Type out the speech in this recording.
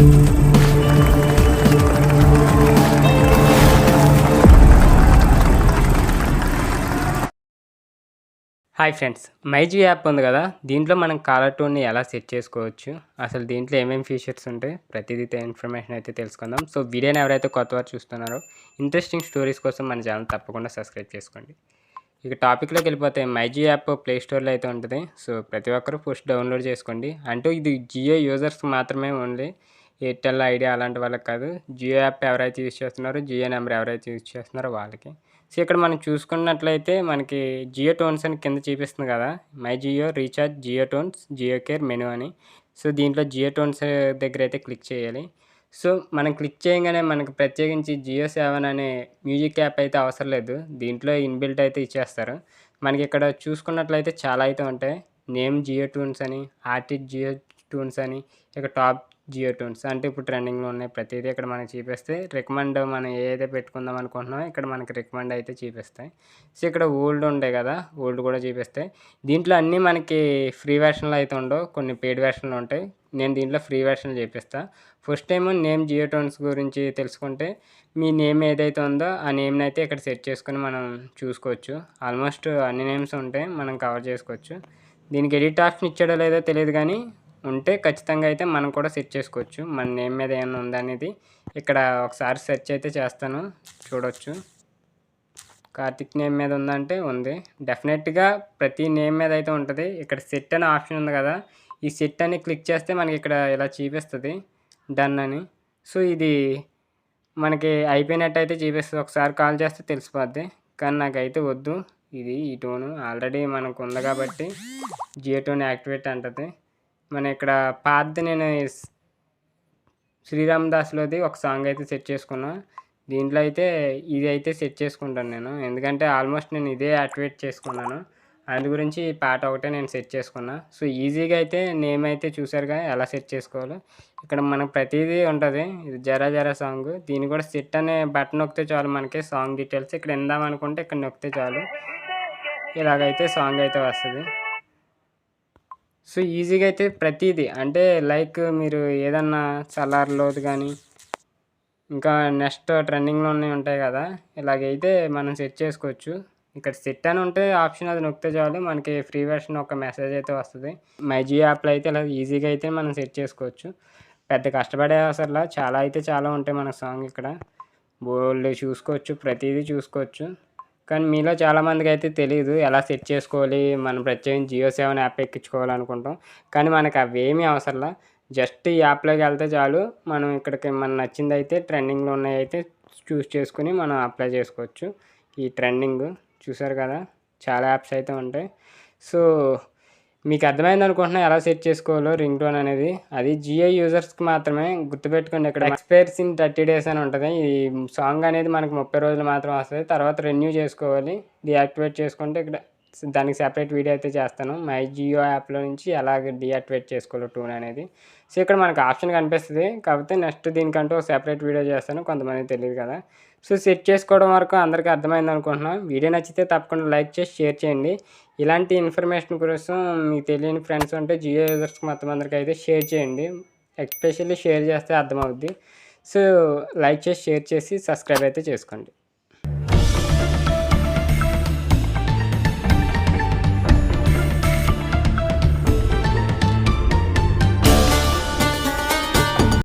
Hi friends, MyJio app ఉంది కదా. దీంట్లో మనం కాలర్ టోన్ని ఎలా సెట్ చేసుకోవచ్చు, అసలు దీంట్లో ఏమేమి ఫీచర్స్ ఉంటాయి, ప్రతిదీ ఇన్ఫర్మేషన్ అయితే తెలుసుకుందాం. సో వీడియోని ఎవరైతే కొత్తవారు చూస్తున్నారో ఇంట్రెస్టింగ్ స్టోరీస్ కోసం మన ఛానల్ తప్పకుండా సబ్స్క్రైబ్ చేసుకోండి. ఇక టాపిక్లోకి వెళ్ళిపోతే మైజియో యాప్ ప్లే స్టోర్లో అయితే ఉంటుంది. సో ప్రతి ఒక్కరు ఫస్ట్ డౌన్లోడ్ చేసుకోండి. అంటూ ఇది జియో యూజర్స్కి మాత్రమే ఓన్లీ, ఎయిర్టెల్ ఐడియా అలాంటి వాళ్ళకి కాదు. జియో యాప్ ఎవరైతే యూజ్ చేస్తున్నారో, జియో నెంబర్ ఎవరైతే యూజ్ చేస్తున్నారో వాళ్ళకి. సో ఇక్కడ మనం చూసుకున్నట్లయితే మనకి జియో టోన్స్ అని కింద చూపిస్తుంది కదా, my Jio recharge Jio tunes Jio care menu అని. సో దీంట్లో జియో టోన్స్ దగ్గర అయితే క్లిక్ చేయాలి. సో మనం క్లిక్ చేయగానే మనకు ప్రత్యేకించి జియో 7 అనే మ్యూజిక్ యాప్ అయితే అవసరం లేదు. దీంట్లో ఇన్బిల్ట్ అయితే ఇచ్చేస్తారు. మనకి ఇక్కడ చూసుకున్నట్లయితే చాలా అయితే ఉంటాయి. నేమ్ జియో టూన్స్ అని, ఆర్టిస్ట్ జియో టూన్స్ అని, ఇక టాప్ జియో టూన్స్ అంటే ఇప్పుడు ట్రెండింగ్లో ఉన్నాయి. ప్రతిదీ ఇక్కడ మనకి చూపిస్తే రికమెండ్ మనం ఏదైతే పెట్టుకుందాం అనుకుంటున్నామో ఇక్కడ మనకి రికమెండ్ అయితే చూపిస్తాయి. సో ఇక్కడ ఓల్డ్ ఉంటాయి కదా, ఓల్డ్ కూడా చూపిస్తాయి. దీంట్లో అన్నీ మనకి ఫ్రీ వెర్షన్లో అయితే ఉండవు, కొన్ని పెయిడ్ వెర్షన్లు ఉంటాయి. నేను దీంట్లో ఫ్రీ వెర్షన్ చూపిస్తాను. First time name Jio tunes గురించి తెలుసుకుంటే మీ నేమ్ ఏదైతే ఉందో ఆ నేమ్ని అయితే ఇక్కడ సెట్ చేసుకొని మనం చూసుకోవచ్చు. ఆల్మోస్ట్ అన్ని నేమ్స్ ఉంటాయి, మనం కవర్ చేసుకోవచ్చు. దీనికి ఎడిట్ ఆప్షన్ ఇచ్చాడో లేదో తెలియదు, కానీ ఉంటే ఖచ్చితంగా అయితే మనం కూడా సెట్ చేసుకోవచ్చు. మన నేమ్ మీద ఏమైనా ఉందనేది ఇక్కడ ఒకసారి సెర్చ్ అయితే చేస్తాను, చూడవచ్చు. కార్తిక్ నేమ్ మీద ఉందంటే ఉంది. డెఫినెట్గా ప్రతి నేమ్ మీద అయితే ఉంటుంది. ఇక్కడ సెట్ అనే ఆప్షన్ ఉంది కదా, ఈ సెట్ అని క్లిక్ చేస్తే మనకి ఇక్కడ ఇలా చూపిస్తుంది డన్ అని. సో ఇది మనకి అయిపోయినట్టు అయితే చూపిస్తుంది. ఒకసారి కాల్ చేస్తే తెలిసిపోద్ది, కానీ నాకైతే వద్దు. ఇది ఈ టోను ఆల్రెడీ మనకు ఉంది కాబట్టి జియో టోన్ యాక్టివేట్ అంటుంది. మన ఇక్కడ పాతది నేను శ్రీరామ్ దాస్లోది ఒక సాంగ్ అయితే సెట్ చేసుకున్నా. దీంట్లో అయితే ఇది అయితే సెట్ చేసుకుంటాను నేను, ఎందుకంటే ఆల్మోస్ట్ నేను ఇదే యాక్టివేట్ చేసుకున్నాను. అందు గురించి ఈ పాట ఒకటే నేను సెట్ చేసుకున్నా. సో ఈజీగా అయితే నేమ్ అయితే చూసారుగా ఎలా సెట్ చేసుకోవాలో. ఇక్కడ మనకు ప్రతిదీ ఉంటుంది. ఇది జరా జరా సాంగ్, దీన్ని కూడా సెట్ అనే బటన్ నొక్కితే చాలు మనకి సాంగ్ డీటెయిల్స్ ఇక్కడ విందామనుకుంటే ఇక్కడ నొక్కితే చాలు, ఇలాగైతే సాంగ్ అయితే వస్తుంది. సో ఈజీగా అయితే ప్రతిదీ అంటే లైక్ మీరు ఏదన్నా సలార్లోది కానీ ఇంకా నెక్స్ట్ ట్రెండింగ్లో ఉంటాయి కదా, ఇలాగైతే మనం సెట్ చేసుకోవచ్చు. ఇక్కడ సెట్ అని ఉంటే ఆప్షన్ అది నొక్కితే చాలు మనకి ఫ్రీ వెర్షన్ ఒక మెసేజ్ అయితే వస్తుంది. మై జియో యాప్లో అయితే ఇలా ఈజీగా అయితే మనం సెట్ చేసుకోవచ్చు. పెద్ద కష్టపడే అసలు చాలా అయితే చాలా ఉంటాయి మన సాంగ్. ఇక్కడ బోల్డ్ చూసుకోవచ్చు, ప్రతిదీ చూసుకోవచ్చు. కానీ మీలో చాలామందికి అయితే తెలియదు ఎలా సెట్ చేసుకోవాలి. మనం ప్రత్యేకించి జియో 7 యాప్ ఎక్కించుకోవాలనుకుంటాం, కానీ మనకు అవి ఏమీ అవసరంలా. జస్ట్ ఈ యాప్లోకి వెళ్తే చాలు, మనం ఇక్కడికి మనకు నచ్చింది అయితే ట్రెండింగ్లో ఉన్నాయి అయితే చూస్ చేసుకుని మనం అప్లై చేసుకోవచ్చు. ఈ ట్రెండింగ్ చూసారు కదా, చాలా యాప్స్ అయితే ఉంటాయి. సో మీకు అర్థమైంది అనుకుంటున్నా ఎలా సెట్ చేసుకోవాలో రింగ్ టోన్ అనేది. అది జియో యూజర్స్కి మాత్రమే, గుర్తుపెట్టుకోండి. ఇక్కడ ఎక్స్పైర్స్ ఇన్ 30 days అని ఉంటుంది. ఈ సాంగ్ అనేది మనకు 30 రోజులు మాత్రం వస్తుంది, తర్వాత రెన్యూ చేసుకోవాలి. డీయాక్టివేట్ చేసుకుంటే ఇక్కడ దానికి సెపరేట్ వీడియో అయితే చేస్తాను, మై జియో యాప్లో నుంచి ఎలాగ డీయాక్టివేట్ చేసుకోవాలి టోన్ అనేది. సో ఇక్కడ మనకు ఆప్షన్ కనిపిస్తుంది, కాకపోతే నెక్స్ట్ దీనికంటూ ఒక సెపరేట్ వీడియో చేస్తాను, కొంతమంది తెలియదు కదా. సో సెట్ చేసుకోవడం వరకు అందరికీ అర్థమైంది అనుకుంటున్నాను. వీడియో నచ్చితే తప్పకుండా లైక్ చేసి షేర్ చేయండి. ఇలాంటి ఇన్ఫర్మేషన్ కోసం మీకు తెలియని ఫ్రెండ్స్ ఉంటే జియో యూజర్స్కి మొత్తం అందరికీ అయితే షేర్ చేయండి. ఎస్పెషల్లీ షేర్ చేస్తే అర్థమవుద్ది. సో లైక్ చేసి షేర్ చేసి సబ్స్క్రైబ్ అయితే చేసుకోండి.